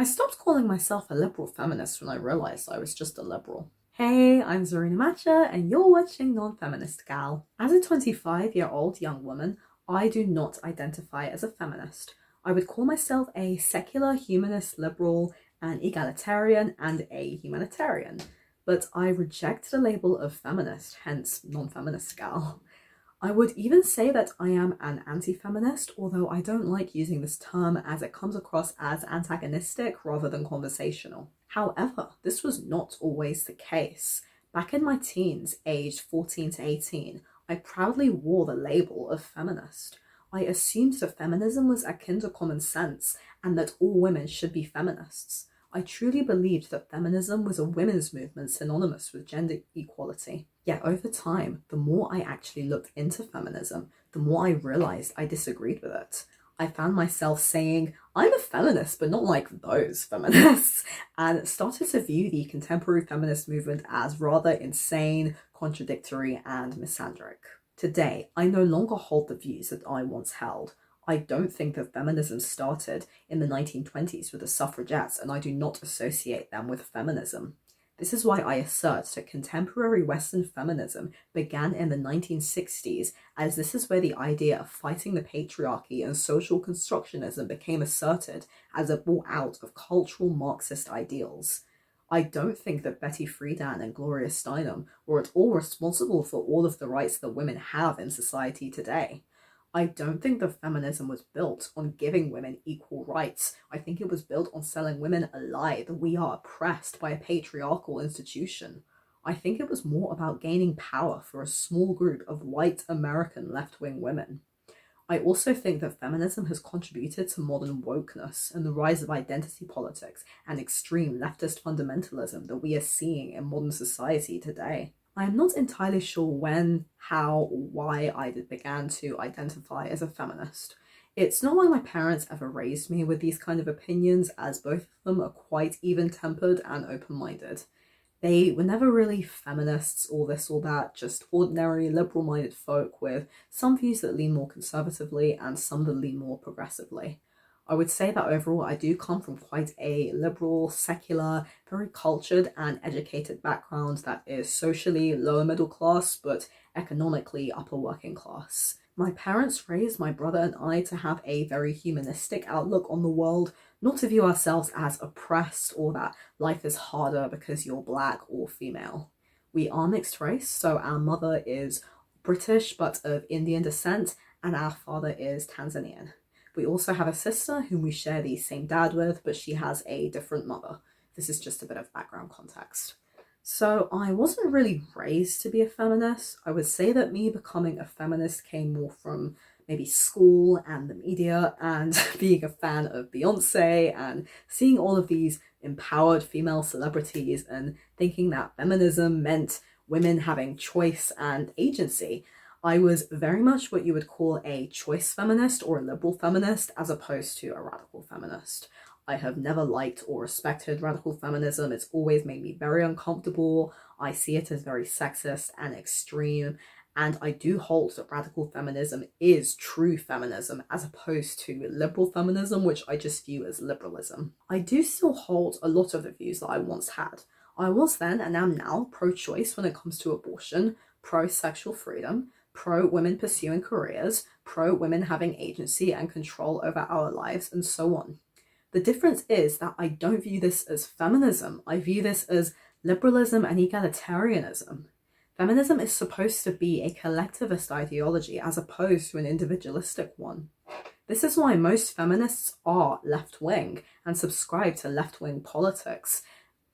I stopped calling myself a liberal feminist when I realised I was just a liberal. Hey, I'm Zarina Matcha, and you're watching Non-Feminist Gal. As a 25-year-old young woman, I do not identify as a feminist. I would call myself a secular, humanist, liberal, an egalitarian, and a humanitarian. But I reject the label of feminist, hence non-feminist gal. I would even say that I am an anti-feminist, although I don't like using this term as it comes across as antagonistic rather than conversational. However, this was not always the case. Back in my teens, aged 14 to 18, I proudly wore the label of feminist. I assumed that feminism was akin to common sense and that all women should be feminists. I truly believed that feminism was a women's movement synonymous with gender equality. Yet over time, the more I actually looked into feminism, the more I realized I disagreed with it. I found myself saying, I'm a feminist, but not like those feminists, and started to view the contemporary feminist movement as rather insane, contradictory, and misandric. Today, I no longer hold the views that I once held. I don't think that feminism started in the 1920s with the suffragettes, and I do not associate them with feminism. This is why I assert that contemporary Western feminism began in the 1960s, as this is where the idea of fighting the patriarchy and social constructionism became asserted as it brought out of cultural Marxist ideals. I don't think that Betty Friedan and Gloria Steinem were at all responsible for all of the rights that women have in society today. I don't think that feminism was built on giving women equal rights. I think it was built on selling women a lie that we are oppressed by a patriarchal institution. I think it was more about gaining power for a small group of white American left-wing women. I also think that feminism has contributed to modern wokeness and the rise of identity politics and extreme leftist fundamentalism that we are seeing in modern society today. I am not entirely sure when, how, or why I began to identify as a feminist. It's not like my parents ever raised me with these kind of opinions, as both of them are quite even-tempered and open-minded. They were never really feminists or this or that, just ordinary liberal-minded folk with some views that lean more conservatively and some that lean more progressively. I would say that overall I do come from quite a liberal, secular, very cultured and educated background that is socially lower middle class but economically upper working class. My parents raised my brother and I to have a very humanistic outlook on the world, not to view ourselves as oppressed or that life is harder because you're black or female. We are mixed race, so our mother is British but of Indian descent and our father is Tanzanian. We also have a sister whom we share the same dad with, but she has a different mother. This is just a bit of background context. So I wasn't really raised to be a feminist. I would say that me becoming a feminist came more from maybe school and the media and being a fan of Beyonce and seeing all of these empowered female celebrities and thinking that feminism meant women having choice and agency. I was very much what you would call a choice feminist or a liberal feminist as opposed to a radical feminist. I have never liked or respected radical feminism. It's always made me very uncomfortable. I see it as very sexist and extreme. And I do hold that radical feminism is true feminism as opposed to liberal feminism, which I just view as liberalism. I do still hold a lot of the views that I once had. I was then and am now pro-choice when it comes to abortion, pro-sexual freedom, pro-women pursuing careers, pro-women having agency and control over our lives, and so on. The difference is that I don't view this as feminism. I view this as liberalism and egalitarianism. Feminism is supposed to be a collectivist ideology as opposed to an individualistic one. This is why most feminists are left-wing and subscribe to left-wing politics,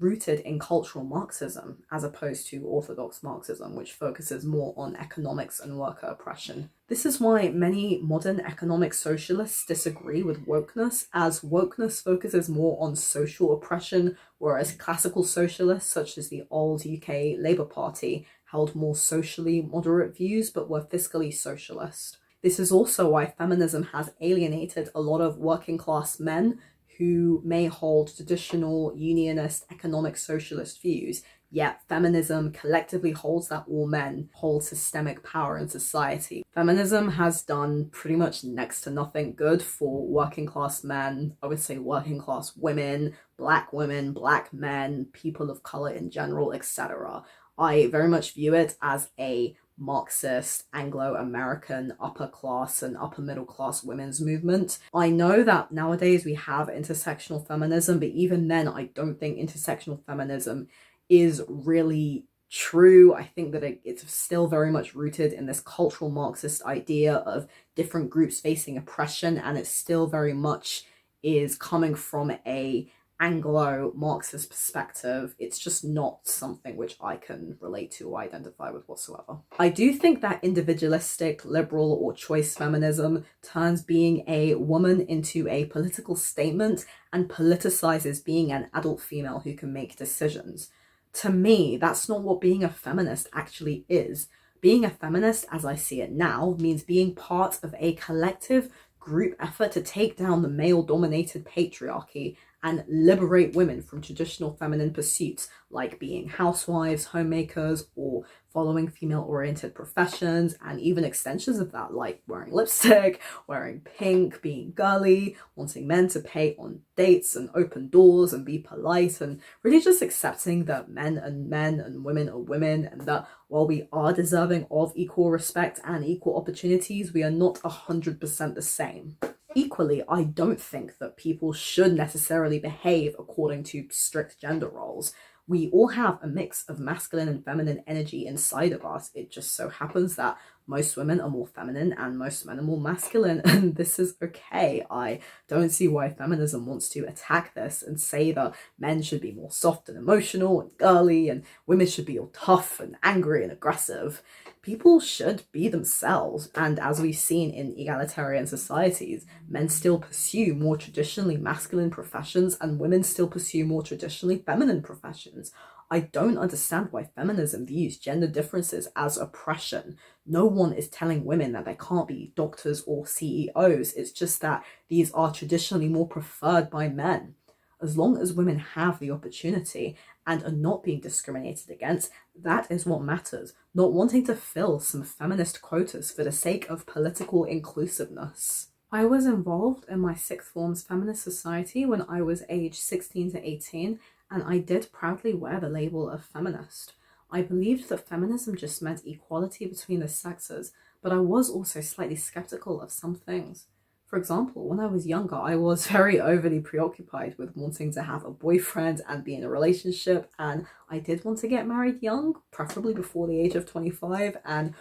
rooted in cultural Marxism as opposed to orthodox Marxism, which focuses more on economics and worker oppression. This is why many modern economic socialists disagree with wokeness, as wokeness focuses more on social oppression, whereas classical socialists, such as the old UK Labour Party, held more socially moderate views but were fiscally socialist. This is also why feminism has alienated a lot of working class men who may hold traditional unionist economic socialist views, yet feminism collectively holds that all men hold systemic power in society. Feminism has done pretty much next to nothing good for working class men, I would say working class women, black men, people of color in general, etc. I very much view it as a Marxist, Anglo-American upper class and upper middle class women's movement. I know that nowadays we have intersectional feminism, but even then I don't think intersectional feminism is really true. I think that it's still very much rooted in this cultural Marxist idea of different groups facing oppression, and it still very much is coming from a Anglo-Marxist perspective. It's just not something which I can relate to or identify with whatsoever. I do think that individualistic, liberal, or choice feminism turns being a woman into a political statement and politicizes being an adult female who can make decisions. To me, that's not what being a feminist actually is. Being a feminist, as I see it now, means being part of a collective group effort to take down the male-dominated patriarchy and liberate women from traditional feminine pursuits like being housewives, homemakers, or following female-oriented professions, and even extensions of that like wearing lipstick, wearing pink, being girly, wanting men to pay on dates and open doors and be polite, and really just accepting that men and women are women, and that while we are deserving of equal respect and equal opportunities, we are not 100% the same. Equally, I don't think that people should necessarily behave according to strict gender roles. We all have a mix of masculine and feminine energy inside of us. It just so happens that most women are more feminine and most men are more masculine, and this is okay. I don't see why feminism wants to attack this and say that men should be more soft and emotional and girly and women should be all tough and angry and aggressive. People should be themselves, and as we've seen in egalitarian societies, men still pursue more traditionally masculine professions and women still pursue more traditionally feminine professions. I don't understand why feminism views gender differences as oppression. No one is telling women that they can't be doctors or CEOs. It's just that these are traditionally more preferred by men. As long as women have the opportunity and are not being discriminated against, that is what matters, not wanting to fill some feminist quotas for the sake of political inclusiveness. I was involved in my sixth form's feminist society when I was aged 16 to 18, and I did proudly wear the label of feminist. I believed that feminism just meant equality between the sexes, but I was also slightly skeptical of some things. For example, when I was younger, I was very overly preoccupied with wanting to have a boyfriend and be in a relationship, and I did want to get married young, preferably before the age of 25, and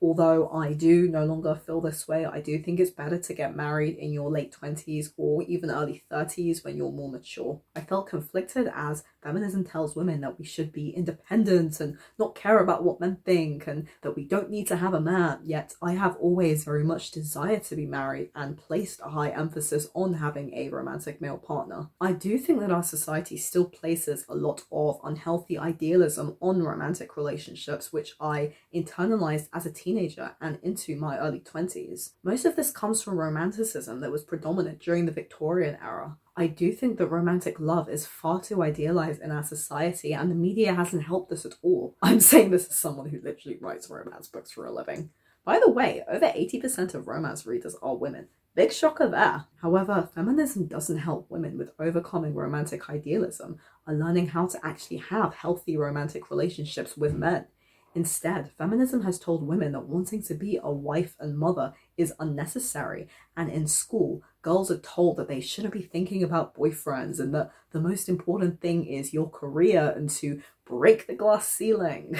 although I do no longer feel this way, I do think it's better to get married in your late 20s or even early 30s when you're more mature. I felt conflicted as feminism tells women that we should be independent and not care about what men think and that we don't need to have a man, yet I have always very much desired to be married and placed a high emphasis on having a romantic male partner. I do think that our society still places a lot of unhealthy idealism on romantic relationships, which I internalized as a teenager and into my early 20s. Most of this comes from romanticism that was predominant during the Victorian era. I do think that romantic love is far too idealized in our society, and the media hasn't helped us at all. I'm saying this as someone who literally writes romance books for a living. By the way, over 80% of romance readers are women. Big shocker there. However, feminism doesn't help women with overcoming romantic idealism and learning how to actually have healthy romantic relationships with men. Instead, feminism has told women that wanting to be a wife and mother is unnecessary, and in school, girls are told that they shouldn't be thinking about boyfriends and that the most important thing is your career and to break the glass ceiling.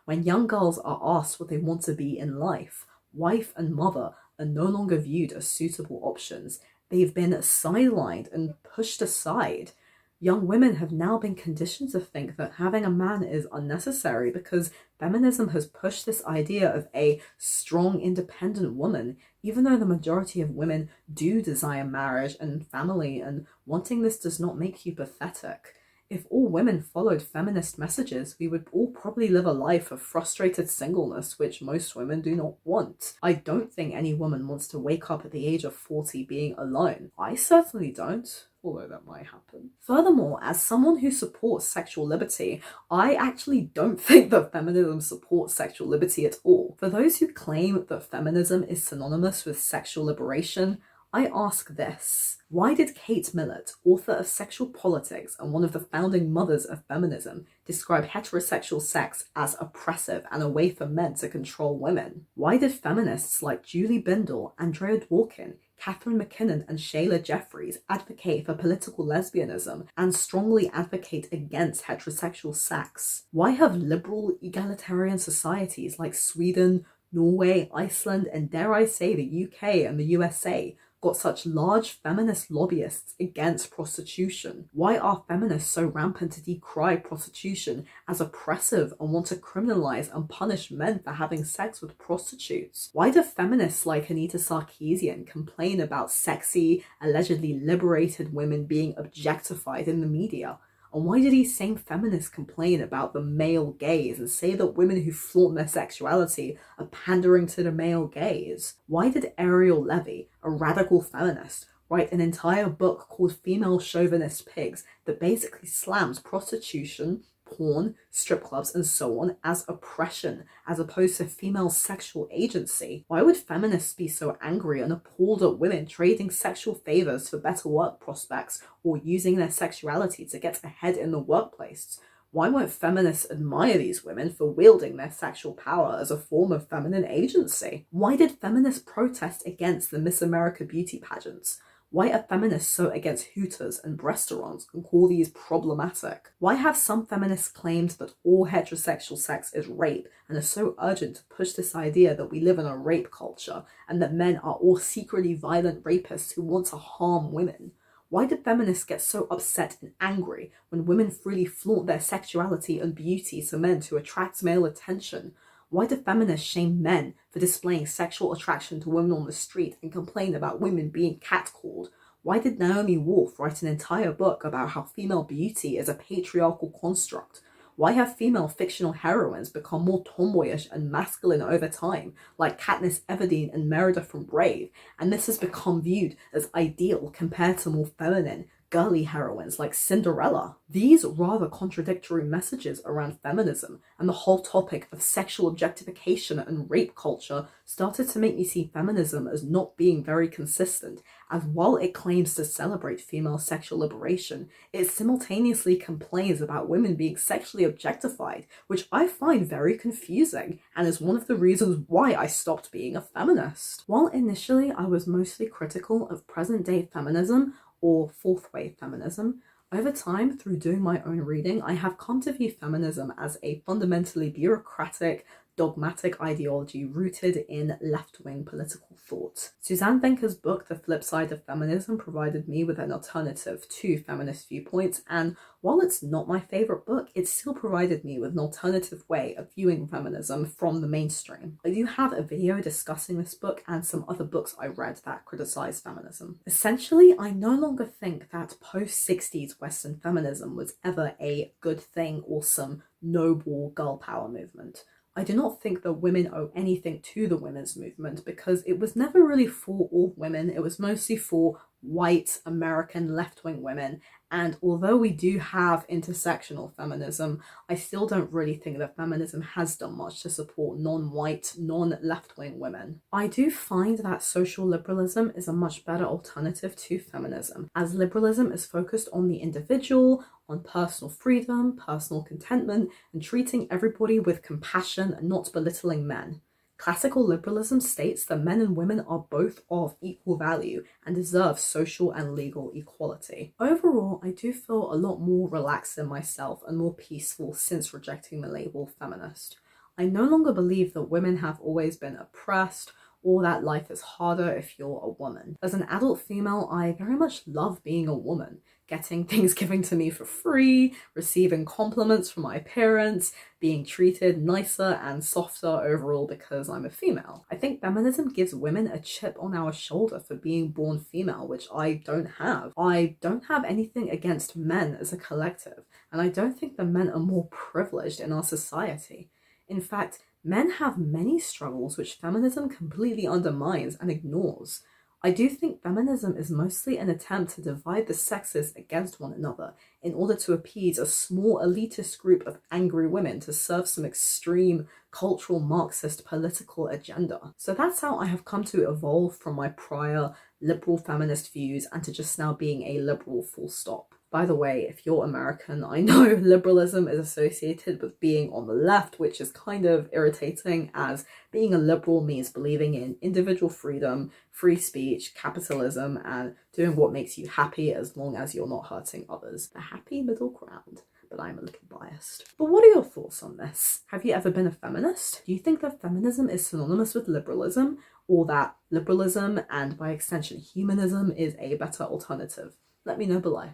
When young girls are asked what they want to be in life, wife and mother are no longer viewed as suitable options. They've been sidelined and pushed aside. Young women have now been conditioned to think that having a man is unnecessary because feminism has pushed this idea of a strong, independent woman, even though the majority of women do desire marriage and family, and wanting this does not make you pathetic. If all women followed feminist messages, we would all probably live a life of frustrated singleness, which most women do not want. I don't think any woman wants to wake up at the age of 40 being alone. I certainly don't. although that might happen. Furthermore, as someone who supports sexual liberty, I actually don't think that feminism supports sexual liberty at all. For those who claim that feminism is synonymous with sexual liberation, I ask this. Why did Kate Millett, author of Sexual Politics and one of the founding mothers of feminism, describe heterosexual sex as oppressive and a way for men to control women? Why did feminists like Julie Bindel, Andrea Dworkin, Catherine McKinnon and Shayla Jeffries advocate for political lesbianism and strongly advocate against heterosexual sex? Why have liberal egalitarian societies like Sweden, Norway, Iceland, and dare I say the UK and the USA got such large feminist lobbyists against prostitution? Why are feminists so rampant to decry prostitution as oppressive and want to criminalize and punish men for having sex with prostitutes? Why do feminists like Anita Sarkeesian complain about sexy, allegedly liberated women being objectified in the media? And why do these same feminists complain about the male gaze and say that women who flaunt their sexuality are pandering to the male gaze? Why did Ariel Levy, a radical feminist, write an entire book called Female Chauvinist Pigs that basically slams prostitution, porn, strip clubs, and so on as oppression, as opposed to female sexual agency? Why would feminists be so angry and appalled at women trading sexual favors for better work prospects or using their sexuality to get ahead in the workplace? Why won't feminists admire these women for wielding their sexual power as a form of feminine agency? Why did feminists protest against the Miss America beauty pageants? Why are feminists so against Hooters and restaurants and call these problematic? Why have some feminists claimed that all heterosexual sex is rape and are so urgent to push this idea that we live in a rape culture and that men are all secretly violent rapists who want to harm women? Why do feminists get so upset and angry when women freely flaunt their sexuality and beauty to men to attract male attention? Why do feminists shame men for displaying sexual attraction to women on the street and complain about women being catcalled? Why did Naomi Wolf write an entire book about how female beauty is a patriarchal construct? Why have female fictional heroines become more tomboyish and masculine over time, like Katniss Everdeen and Merida from Brave, and this has become viewed as ideal compared to more feminine, girly heroines like Cinderella? These rather contradictory messages around feminism and the whole topic of sexual objectification and rape culture started to make me see feminism as not being very consistent, as while it claims to celebrate female sexual liberation, it simultaneously complains about women being sexually objectified, which I find very confusing and is one of the reasons why I stopped being a feminist. While initially I was mostly critical of present-day feminism, or fourth wave feminism, over time, through doing my own reading, I have come to view feminism as a fundamentally bureaucratic, dogmatic ideology rooted in left-wing political thought. Suzanne Venker's book, The Flip Side of Feminism, provided me with an alternative to feminist viewpoints, and while it's not my favourite book, it still provided me with an alternative way of viewing feminism from the mainstream. I do have a video discussing this book and some other books I read that criticise feminism. Essentially, I no longer think that post-60s Western feminism was ever a good thing or some noble girl power movement. I do not think that women owe anything to the women's movement because it was never really for all women. It was mostly for white American left-wing women, and although we do have intersectional feminism, I still don't really think that feminism has done much to support non-white, non-left-wing women. I do find that social liberalism is a much better alternative to feminism, as liberalism is focused on the individual, on personal freedom, personal contentment, and treating everybody with compassion and not belittling men. Classical liberalism states that men and women are both of equal value and deserve social and legal equality. Overall, I do feel a lot more relaxed in myself and more peaceful since rejecting the label feminist. I no longer believe that women have always been oppressed or that life is harder if you're a woman. As an adult female, I very much love being a woman, getting things given to me for free, receiving compliments from my parents, being treated nicer and softer overall because I'm a female. I think feminism gives women a chip on our shoulder for being born female, which I don't have. I don't have anything against men as a collective, and I don't think that men are more privileged in our society. In fact, men have many struggles which feminism completely undermines and ignores. I do think feminism is mostly an attempt to divide the sexes against one another in order to appease a small elitist group of angry women to serve some extreme cultural Marxist political agenda. So that's how I have come to evolve from my prior liberal feminist views and to just now being a liberal full stop. By the way, if you're American, I know liberalism is associated with being on the left, which is kind of irritating, as being a liberal means believing in individual freedom, free speech, capitalism, and doing what makes you happy as long as you're not hurting others. The happy middle ground. But I'm a little biased. But what are your thoughts on this? Have you ever been a feminist? Do you think that feminism is synonymous with liberalism, or that liberalism and by extension humanism is a better alternative? Let me know below.